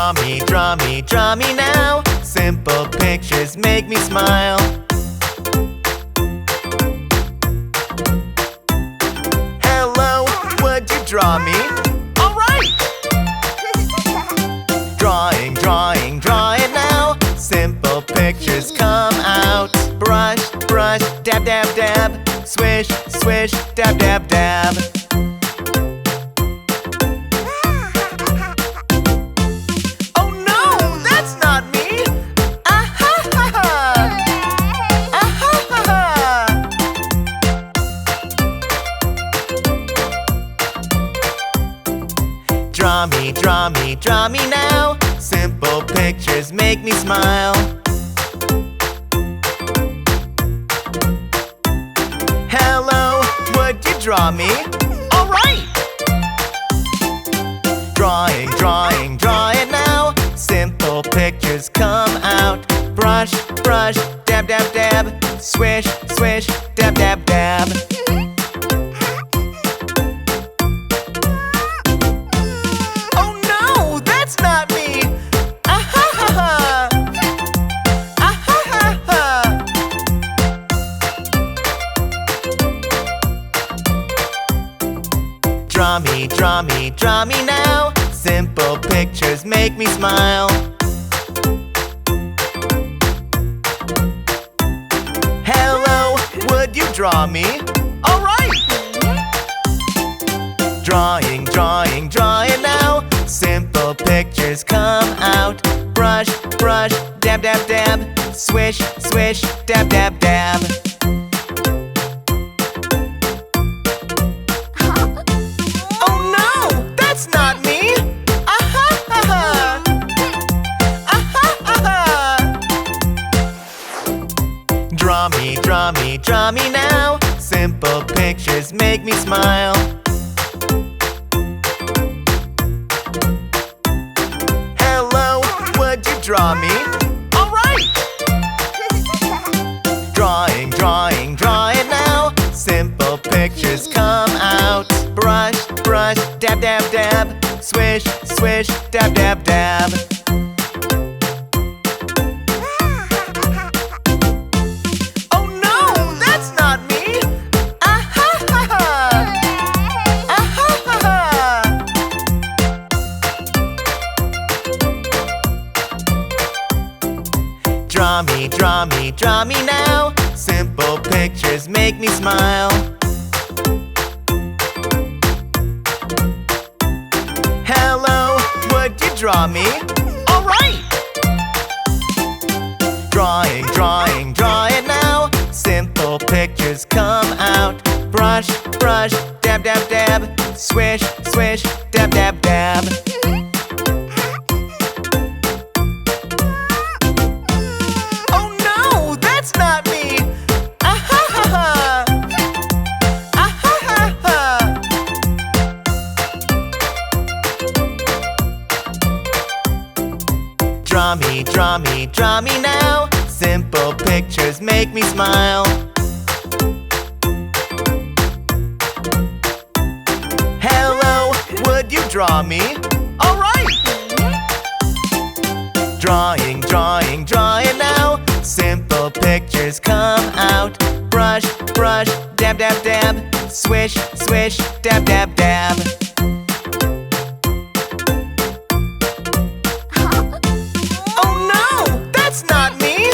Draw me now. Simple pictures make me smile. Hello, would you draw me? Alright! Draw it now. Simple pictures come out. Brush, dab, dab, dab. Swish, swish, dab, dab, dab. Oh no, that's not me! Ah-ha-ha-ha! Ah-ha-ha-ha! Draw me now. Simple pictures make me smile. Hello, would you draw me? Alright! Draw it now. Simple pictures come out. Brush, dab, dab, dab. Swish, swish, dab, dab, dab. Oh no, that's not me! Ah-ha-ha-ha! Ah-ha-ha-ha! Draw me now. Simple pictures make me smile. Hello, would you draw me? Alright! Draw it now. Simple pictures come out. Brush, dab, dab, dab. Swish, swish, dab, dab, dab. That's not me! Ah-ha-ha-ha! Ah-ha-ha-ha! Draw me now. Simple pictures make me smile. Hello, would you draw me? Alright! Draw it now. Simple pictures come out. Brush, dab, dab, dab. Swish, swish, dab, dab, dab. Oh no, that's not me! Ah-ha-ha-ha! Ah-ha-ha-ha! Draw me now. Simple pictures make me smile. Hello, would you draw me? Alright! Draw it now. Simple pictures come out. Brush, dab, dab, dab. Swish, swish, dab, dab, dab. Oh no, that's not me! Ah-ha-ha-ha! Ah-ha-ha-ha! Draw me now. Simple pictures make me smile. Hello, would you draw me? Alright! Draw it now. Simple pictures come out. Brush, dab, dab, dab. Swish, swish, dab, dab, dab. Oh no, that's not me!